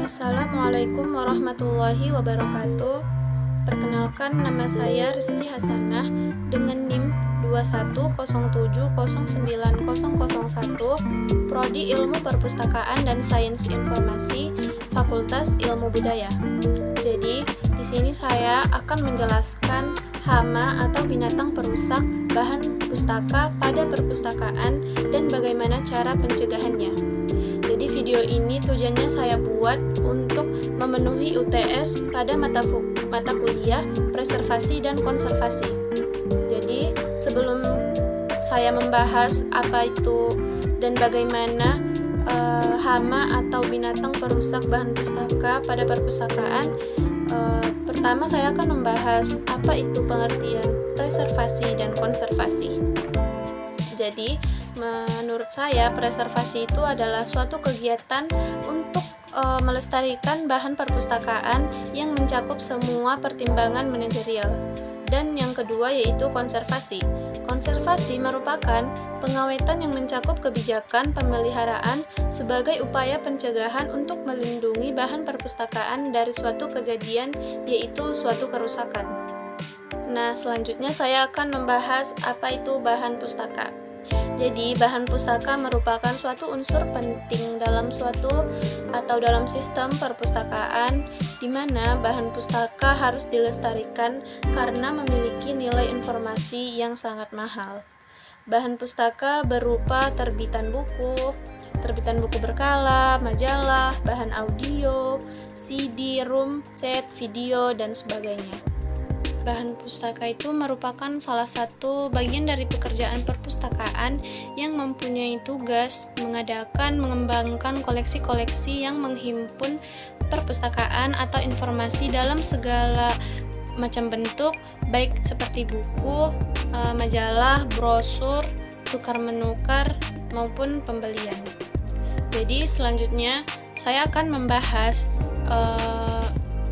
Assalamualaikum warahmatullahi wabarakatuh. Perkenalkan, nama saya Rizky Hasanah dengan NIM 2107090001, Prodi Ilmu Perpustakaan dan Sains Informasi, Fakultas Ilmu Budaya. Jadi, di sini saya akan menjelaskan hama atau binatang perusak bahan pustaka pada perpustakaan dan bagaimana cara pencegahannya. Jadi video ini tujuannya saya buat untuk memenuhi UTS pada mata kuliah preservasi dan konservasi. Jadi sebelum saya membahas apa itu dan bagaimana hama atau binatang perusak bahan pustaka pada perpustakaan, pertama saya akan membahas apa itu pengertian preservasi dan konservasi. Jadi, menurut saya, preservasi itu adalah suatu kegiatan untuk melestarikan bahan perpustakaan yang mencakup semua pertimbangan manajerial. Dan yang kedua yaitu konservasi. Konservasi merupakan pengawetan yang mencakup kebijakan pemeliharaan sebagai upaya pencegahan untuk melindungi bahan perpustakaan dari suatu kejadian, yaitu suatu kerusakan. Nah, selanjutnya saya akan membahas apa itu bahan pustaka. Jadi, bahan pustaka merupakan suatu unsur penting dalam suatu atau dalam sistem perpustakaan di mana bahan pustaka harus dilestarikan karena memiliki nilai informasi yang sangat mahal. Bahan pustaka berupa terbitan buku berkala, majalah, bahan audio, CD, ROM, CAT, video, dan sebagainya. Bahan pustaka itu merupakan salah satu bagian dari pekerjaan perpustakaan yang mempunyai tugas mengembangkan koleksi-koleksi yang menghimpun perpustakaan atau informasi dalam segala macam bentuk, baik seperti buku, majalah, brosur, tukar-menukar, maupun pembelian. Jadi selanjutnya saya akan membahas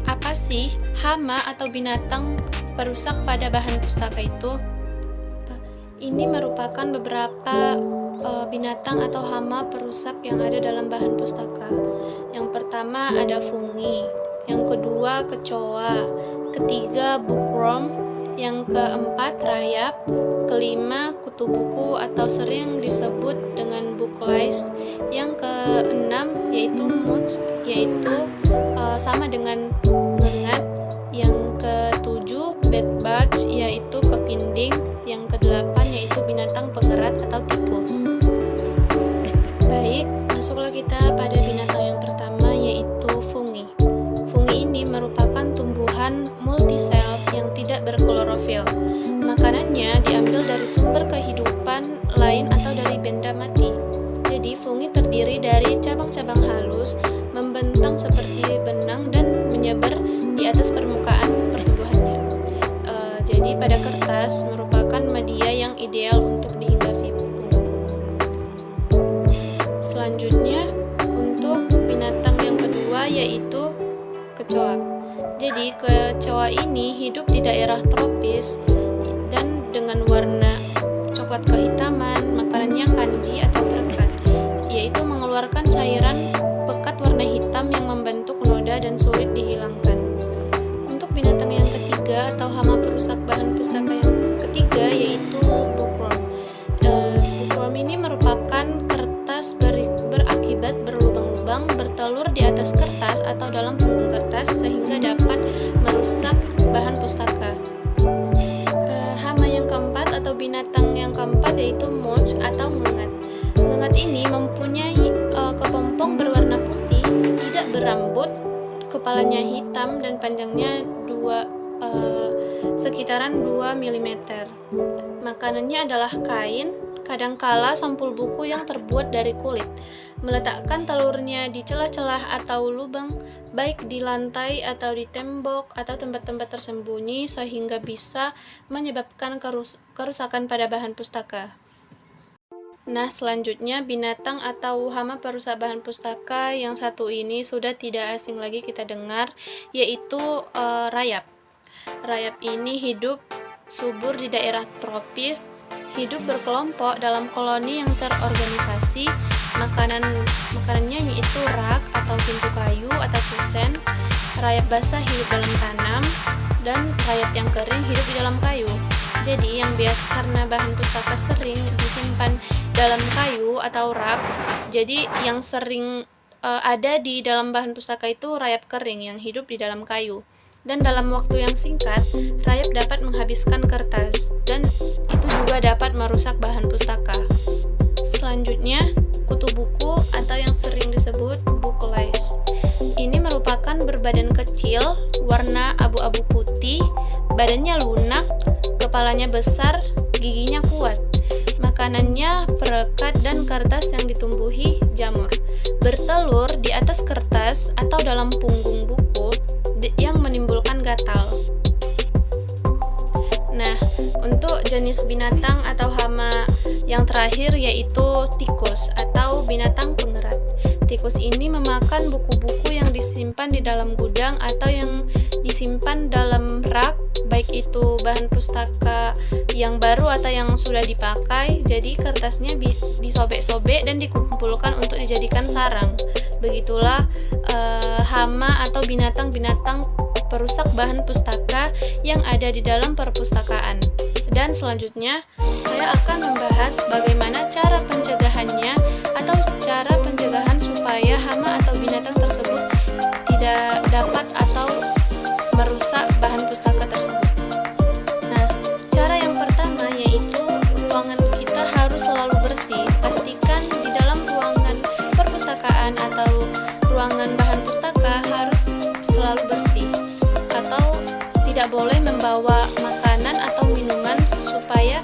apa sih hama atau binatang perusak pada bahan pustaka itu. Ini merupakan beberapa binatang atau hama perusak yang ada dalam bahan pustaka. Yang pertama ada fungi, yang kedua kecoa, ketiga bookworm, yang keempat rayap, kelima kutu buku atau sering disebut dengan book lice, yang keenam yaitu moths, yaitu sama dengan ngengat, yang ketujuh bedbugs, yaitu kepinding, yang kedelapan yaitu binatang pengerat atau tikus. Baik, masuklah kita pada binatang yang pertama yaitu fungi. Fungi ini merupakan tumbuhan multisel yang tidak berklorofil. Makanannya diambil dari sumber kehidupan lain atau dari benda mati. Jadi fungi terdiri dari cabang-cabang halus, membentang seperti benang dan menyebar di atas permukaan pertumbuhannya. Jadi pada kertas merupakan media yang ideal untuk dihinggapi fungi. Selanjutnya untuk binatang yang kedua yaitu kecoa. Jadi kecoa ini hidup di daerah tropis dan dengan warna coklat kehitaman, makanannya kanji atau perekat, yaitu mengeluarkan cairan pekat warna hitam yang membentuk noda dan sulit dihilangkan. Untuk binatang yang ketiga atau hama perusak bahan pustaka yang ketiga yaitu bookworm. Bookworm ini merupakan kertas berakibat berlubang-lubang bertelur di atas kertas atau dalam punggung kertas sehingga dapat merusak bahan pustaka. Hama yang keempat atau binatang yang keempat yaitu moths atau ngengat. Ngengat ini mempunyai kepompong berwarna putih, tidak berambut, kepalanya hitam dan panjangnya sekitaran 2 mm. Makanannya adalah kain, kadangkala sampul buku yang terbuat dari kulit. Meletakkan telurnya di celah-celah atau lubang, baik di lantai atau di tembok atau tempat-tempat tersembunyi sehingga bisa menyebabkan kerusakan pada bahan pustaka. Nah, selanjutnya binatang atau hama perusak bahan pustaka yang satu ini sudah tidak asing lagi kita dengar, yaitu rayap. Rayap ini hidup subur di daerah tropis, hidup berkelompok dalam koloni yang terorganisasi. Makanannya yaitu rak atau pintu kayu atau rayap basah hidup dalam tanam, dan rayap yang kering hidup di dalam kayu. Jadi yang biasa karena bahan pustaka sering disimpan dalam kayu atau rak, jadi yang sering ada di dalam bahan pustaka itu rayap kering yang hidup di dalam kayu. Dan dalam waktu yang singkat, rayap dapat menghabiskan kertas, dan itu juga dapat merusak bahan pustaka. Selanjutnya, kutu buku atau yang sering disebut buku les. Ini merupakan berbadan kecil, warna abu-abu putih, badannya lunak, kepalanya besar, giginya kuat. Makanannya perekat dan kertas yang ditumbuhi jamur. Bertelur di atas kertas atau dalam punggung buku yang menimbulkan gatal. Nah, untuk jenis binatang atau hama yang terakhir yaitu tikus atau binatang pengerat. Tikus ini memakan buku-buku yang disimpan di dalam gudang atau yang disimpan dalam rak, baik itu bahan pustaka yang baru atau yang sudah dipakai. Jadi kertasnya disobek-sobek dan dikumpulkan untuk dijadikan sarang. Begitulah hama atau binatang-binatang perusak bahan pustaka yang ada di dalam perpustakaan. Dan selanjutnya, saya akan membahas bagaimana cara pencegahannya atau cara pencegahan supaya hama atau binatang tersebut tidak dapat atau merusak bahan pustaka tersebut. Nah, cara yang pertama yaitu ruangan kita harus selalu bersih. Pastikan di dalam ruangan perpustakaan atau ruangan bahan pustaka harus selalu bersih, atau tidak boleh membawa makanan atau minuman supaya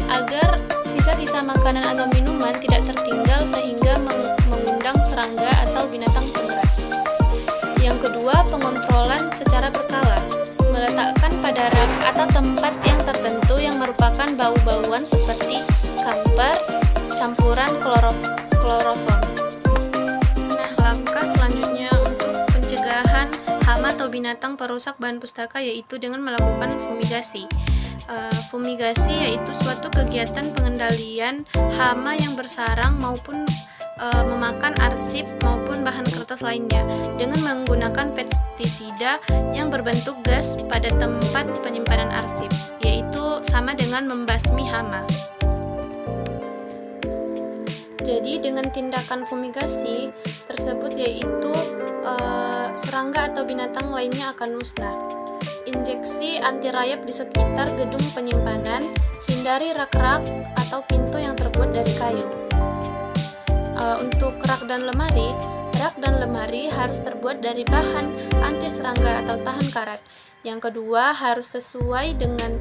agar sisa-sisa makanan atau minuman tidak tertinggal sehingga mengundang serangga atau binatang pengerat. Yang kedua, pengontrolan secara berkala. Meletakkan pada rak atau tempat yang tertentu yang merupakan bau-bauan seperti kamper, campuran kloroform. Nah, langkah selanjutnya untuk pencegahan hama atau binatang perusak bahan pustaka yaitu dengan melakukan fumigasi. Fumigasi yaitu suatu kegiatan pengendalian hama yang bersarang maupun memakan arsip maupun bahan kertas lainnya dengan menggunakan pestisida yang berbentuk gas pada tempat penyimpanan arsip, yaitu sama dengan membasmi hama. Jadi dengan tindakan fumigasi tersebut yaitu serangga atau binatang lainnya akan musnah. Injeksi anti rayap di sekitar gedung penyimpanan, hindari rak-rak atau pintu yang terbuat dari kayu. Untuk rak dan lemari harus terbuat dari bahan anti serangga atau tahan karat. Yang kedua, harus sesuai dengan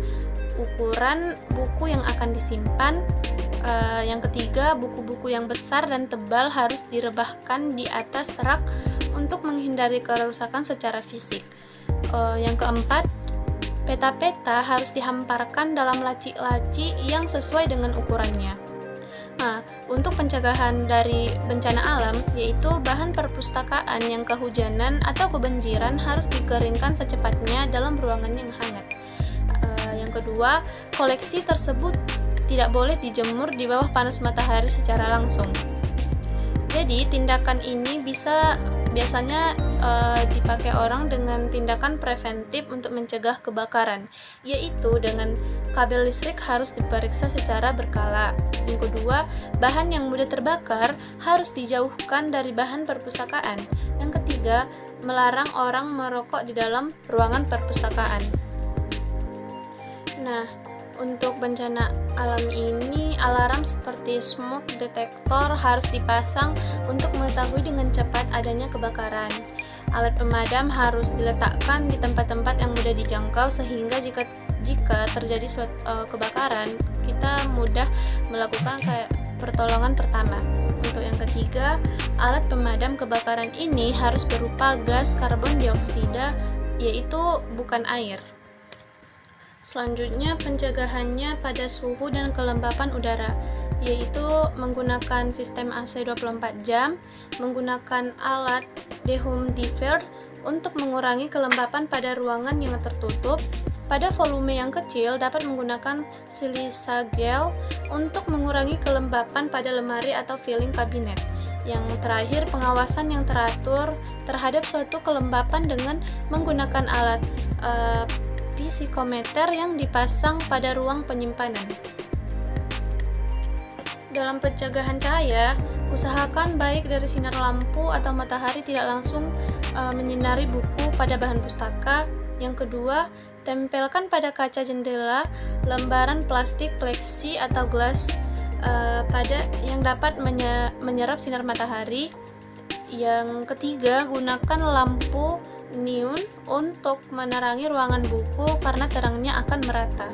ukuran buku yang akan disimpan. Yang ketiga, buku-buku yang besar dan tebal harus direbahkan di atas rak untuk menghindari kerusakan secara fisik. Yang keempat, peta-peta harus dihamparkan dalam laci-laci yang sesuai dengan ukurannya. Nah, untuk pencegahan dari bencana alam, yaitu bahan perpustakaan yang kehujanan atau kebanjiran harus dikeringkan secepatnya dalam ruangan yang hangat. Yang kedua, koleksi tersebut tidak boleh dijemur di bawah panas matahari secara langsung. Jadi, tindakan ini biasanya dipakai orang dengan tindakan preventif untuk mencegah kebakaran, yaitu dengan kabel listrik harus diperiksa secara berkala. Yang kedua, bahan yang mudah terbakar harus dijauhkan dari bahan perpustakaan. Yang ketiga, melarang orang merokok di dalam ruangan perpustakaan. Nah, untuk bencana alam ini, alarm seperti smoke detector harus dipasang untuk mengetahui dengan cepat adanya kebakaran. Alat pemadam harus diletakkan di tempat-tempat yang mudah dijangkau sehingga jika terjadi kebakaran, kita mudah melakukan pertolongan pertama. Untuk yang ketiga, alat pemadam kebakaran ini harus berupa gas karbon dioksida, yaitu bukan air. Selanjutnya, pencegahannya pada suhu dan kelembapan udara, yaitu menggunakan sistem AC 24 jam, menggunakan alat dehumidifier untuk mengurangi kelembapan pada ruangan yang tertutup. Pada volume yang kecil, dapat menggunakan silica gel untuk mengurangi kelembapan pada lemari atau filing kabinet. Yang terakhir, pengawasan yang teratur terhadap suatu kelembapan dengan menggunakan alat psikometer yang dipasang pada ruang penyimpanan. Dalam pencegahan cahaya, usahakan baik dari sinar lampu atau matahari tidak langsung menyinari buku pada bahan pustaka. Yang kedua, tempelkan pada kaca jendela lembaran plastik plexi atau gelas pada yang dapat menyerap sinar matahari. Yang ketiga, gunakan lampu neon untuk menerangi ruangan buku karena terangnya akan merata.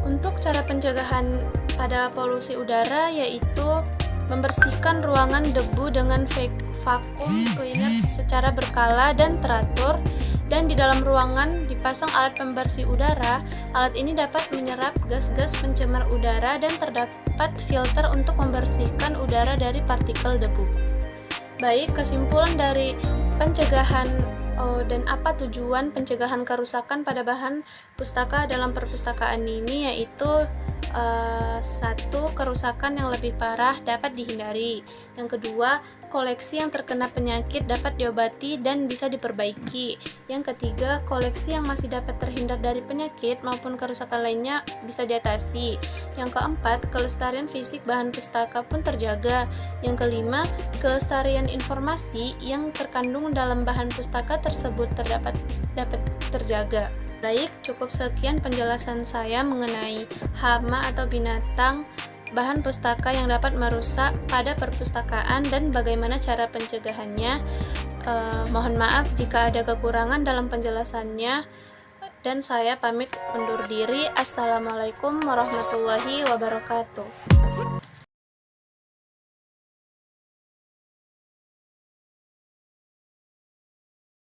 Untuk cara pencegahan pada polusi udara yaitu membersihkan ruangan debu dengan vacuum cleaner secara berkala dan teratur, dan di dalam ruangan dipasang alat pembersih udara. Alat ini dapat menyerap gas-gas pencemar udara dan terdapat filter untuk membersihkan udara dari partikel debu. Baik, kesimpulan dari pencegahan dan apa tujuan pencegahan kerusakan pada bahan pustaka dalam perpustakaan ini yaitu satu, kerusakan yang lebih parah dapat dihindari. Yang kedua, koleksi yang terkena penyakit dapat diobati dan bisa diperbaiki. Yang ketiga, koleksi yang masih dapat terhindar dari penyakit maupun kerusakan lainnya bisa diatasi. Yang keempat, kelestarian fisik bahan pustaka pun terjaga. Yang kelima, kelestarian informasi yang terkandung dalam bahan pustaka tersebut dapat terjaga. Baik, cukup sekian penjelasan saya mengenai hama atau binatang bahan pustaka yang dapat merusak pada perpustakaan dan bagaimana cara pencegahannya. Mohon maaf jika ada kekurangan dalam penjelasannya, dan saya pamit undur diri. Assalamualaikum warahmatullahi wabarakatuh.